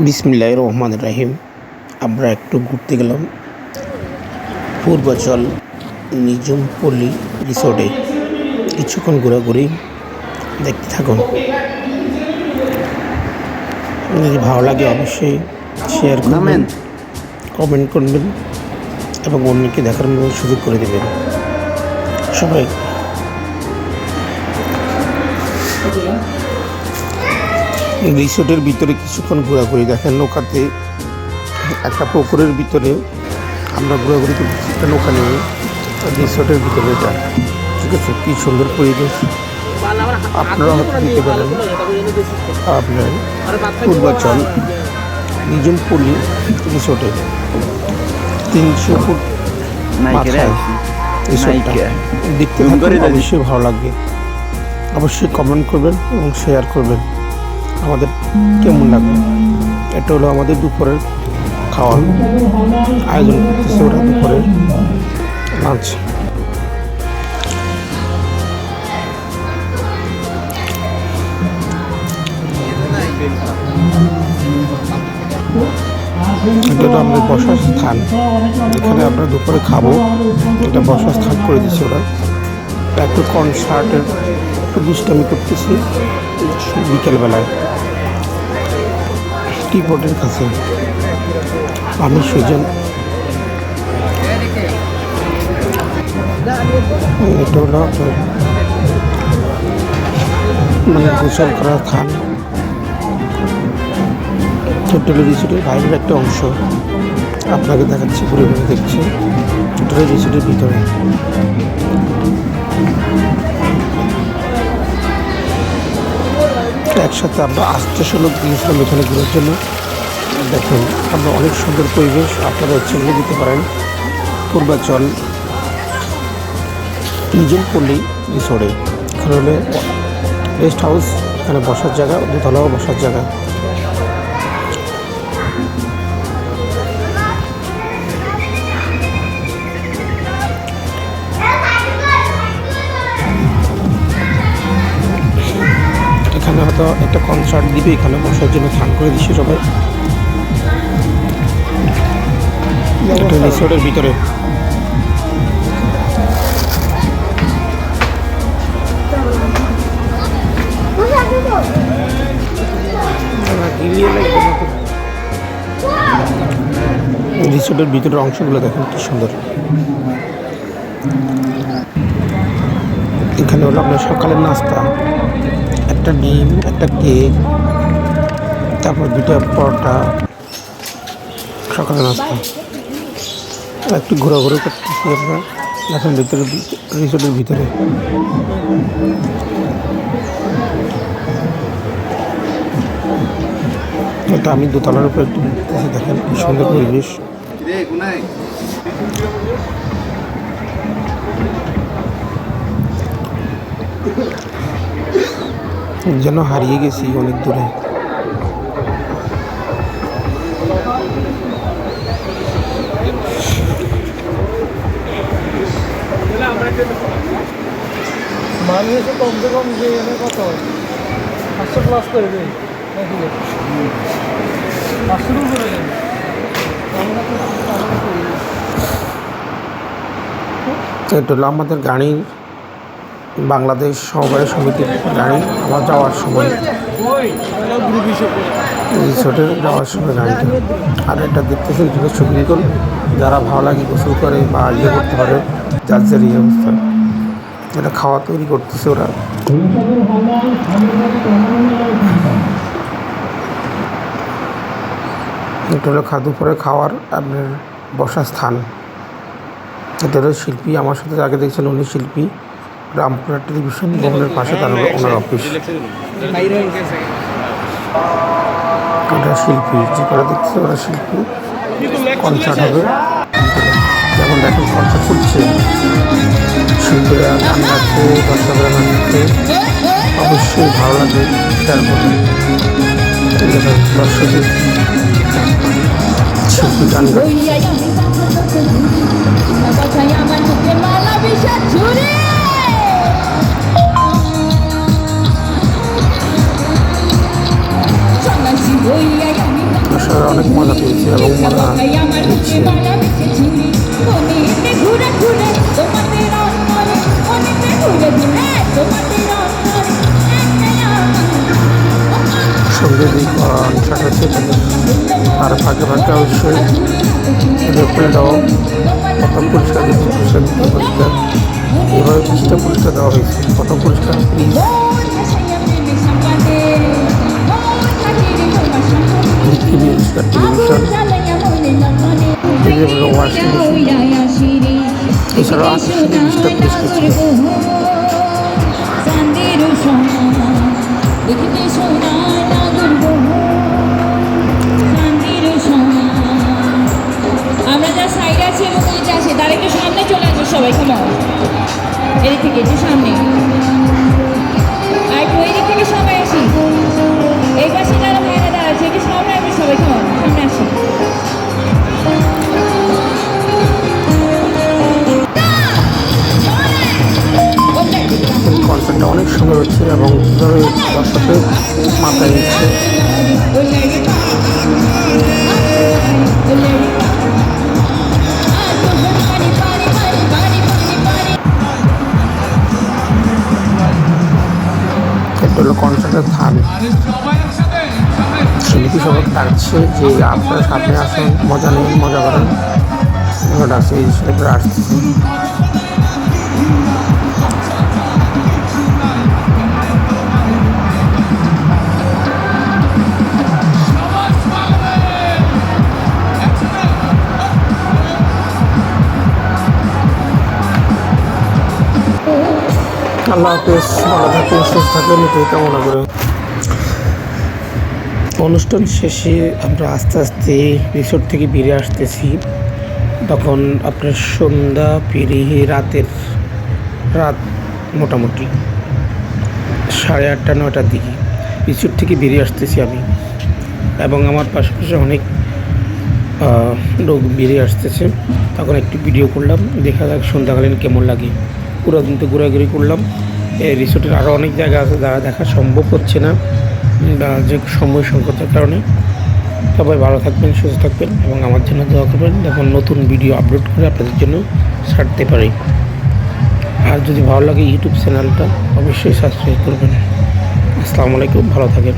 বিসমিল্লাহির রহমানির রহিম। আমরা একটু ঘুরতে গেলাম পূর্বাচল নিজুমপল্লী রিসোর্টে। কিছুক্ষণ ঘোরাঘুরি দেখতে থাকুন। যদি ভালো লাগে অবশ্যই শেয়ার করবেন, কমেন্ট করবেন এবং অন্যকে দেখার মতো সুযোগ করে দেবেন। সবাই রিসোর্টের ভিতরে কিছুক্ষণ ঘোরাঘুরি দেখেন। নৌকাতে একটা পুকুরের ভিতরে আমরা ঘোরাঘুরি করতেছি, একটা নৌকা নিয়ে রিসোর্টের ভিতরে। এটা ঠিক আছে, কী সুন্দর পরিবেশ। আপনারা হয়তো দিতে পারেন আপনার পূর্বাচল নিজুমপল্লী রিসোর্টে 300 ফুট মাথায় রিসোর্টটা দেখতে থাকলে অবশ্যই ভালো লাগবে। অবশ্যই কমেন্ট করবেন এবং শেয়ার করবেন আমাদের কেমন লাগবে। এটা হলো আমাদের দুপুরের খাওয়ার আয়োজন করতেছে ওরা, দুপুরের লাঞ্চ। এটা হলো আমাদের বসার স্থান, এখানে আমরা দুপুরে খাবো। এটা বসার স্থান করে দিচ্ছে ওরা। একটু কনসার্টের একটু দুষ্টামি করতেছি বিকেলবেলায় টিপটের কাছে। আমি সুজন, এটা হলো মানে গোসল করার স্থান। টোটাল রিসোর্টের বাইরের একটা অংশ আপনাকে দেখাচ্ছি, ঘুরে ঘুরে দেখছি টোটাল রিসোর্টের ভিতরে। একসাথে আমরা 800 লোক গিয়েছিলাম এখানে ঘোরার জন্য। দেখুন আমরা অনেক সুন্দর পরিবেশ, আপনারা ছবি দিতে পারেন। পূর্বাচল নিজুমপল্লী রিসোর্টে এখানে হলে রেস্ট হাউস, এখানে বসার জায়গা, দোতলাও বসার জায়গা। এখানে হয়তো একটা কনসার্ট দিবে, এখানে বসার জন্য স্থান করে দিচ্ছে সবাই। এটা রিসোর্টের ভিতরে। রিসোর্টের ভিতরের অংশগুলো দেখেন কি সুন্দর। এখানে হলো আপনার সকালের নাস্তা, একটা ডিম, একটা কেক, তারপর 2টা পরোটা, সকালের নাস্তা। একটু ঘোরাঘুরি করতেছি আমরা এখন ভিতরে, রিসোর্টের ভিতরে। এটা আমি দোতলার উপর একটু ঘুরতেছি, দেখেন কি সুন্দর পরিবেশ। যেন হারিয়ে গেছি অনেক দূরে। মানুষ কমসে কম যে কত 500 প্লাস করে দেয় নাকি 500 করে দেয়। এটা হলো আমাদের গাড়ির বাংলাদেশ সহকারী সমিতির গাড়ি। আমার যাওয়ার সময় রিসোর্টে যাওয়ার সময় গাড়িটা। আর এটা দেখতেছেন যেটা সুইমিং পুল, যারা ভালো লাগে গোসল করে বা ইয়ে করতে পারে, যার যার ইয়ে অবস্থা। এটা খাওয়া তৈরি করতেছে ওরা। এটা হলো দুপুরে খাওয়ার আপনার বসার স্থান। এটা হলো শিল্পী, আমার সাথে আগে দেখছেন উনি শিল্পী, রামপুরা টেলিভিশন ভবনের পাশে তার ওনার অফিস। ওটা শিল্পী, যে করে দেখছে ওরা শিল্পী। কনসার্ট হবে, যেমন দেখেন কনসার্ট করছে, শিল্পীরা গান গাচ্ছে, দর্শকরা গান গাচ্ছে। অবশ্যই ভালো লাগবে তারপরে দর্শকের শিল্পী গান গাচ্ছে। Oh yeah, yeah. স্যার অনেক মজা পেয়েছে এবং মজা নিচ্ছে। সঙ্গে যে কনসার্ট হচ্ছে তার ফাঁকে ফাঁকে অবশ্যই রেফারেলটাও প্রথম পুরস্কার দ্বিতীয় পুরস্কার তৃতীয় পুরস্কার এভাবে 20টা পুরস্কার দেওয়া হয়েছে। প্রথম পুরস্কার প্রিজ, পৃথিবী পুরস্কার টেলিভিশন, ওয়াশিং মেশিন, এছাড়াও আকর্ষণীয় 20টা পুরস্কার ছিল। আমরা যা সাইড আছে এবং নিচে আছে তার একটু সামনে চলে আসবে সবাই, কেমন এদিক থেকে একটু সামনে, আর একটু এই দিক থেকে সবাই আসি, এই পাশে যারা ভাইরা দাঁড়াচ্ছে একটু সামনে আসবে সবাই, কেমন সামনে আসি। কনসার্টটা অনেক সুন্দর হচ্ছে এবং কীভাবে দর্শকের মাথায় নিচ্ছে। এটা হলো কনসার্টের ধান। সমিতি সবাই ডাকছে যে আপনারা সামনে আসেন, মজা নেন, মজা করেন, ডাকছে এই ছেলেপেলে আসতেছে। আল্লাহ হাফেজ, ভালো থাকেন, সুস্থ থাকেন, এটাই কামনা করে। অনুষ্ঠান শেষে আমরা আস্তে আস্তে রিসোর্ট থেকে বেরিয়ে আসতেছি। তখন আপনার সন্ধ্যা পেরিয়ে রাত মোটামুটি 8:30 9টার দিকে রিসোর্ট থেকে বেরিয়ে আসতেছি আমি, এবং আমার পাশাপাশি অনেক লোক বেরিয়ে আসতেছে। তখন একটু ভিডিও করলাম, দেখা যাক সন্ধ্যাকালীন কেমন লাগে। পুরো দিন তো ঘোরাঘুরি করলাম। এই রিসোর্টের আরও অনেক জায়গা আছে যারা দেখা সম্ভব হচ্ছে না যে সময় সংকটের কারণে। সবাই ভালো থাকবেন, সুস্থ থাকবেন এবং আমার জন্য দোয়া করবেন, যখন নতুন ভিডিও আপলোড করে আপনাদের জন্য ছাড়তে পারি। আর যদি ভালো লাগে ইউটিউব চ্যানেলটা অবশ্যই সাবস্ক্রাইব করবেন। আসসালামু আলাইকুম, ভালো থাকেন।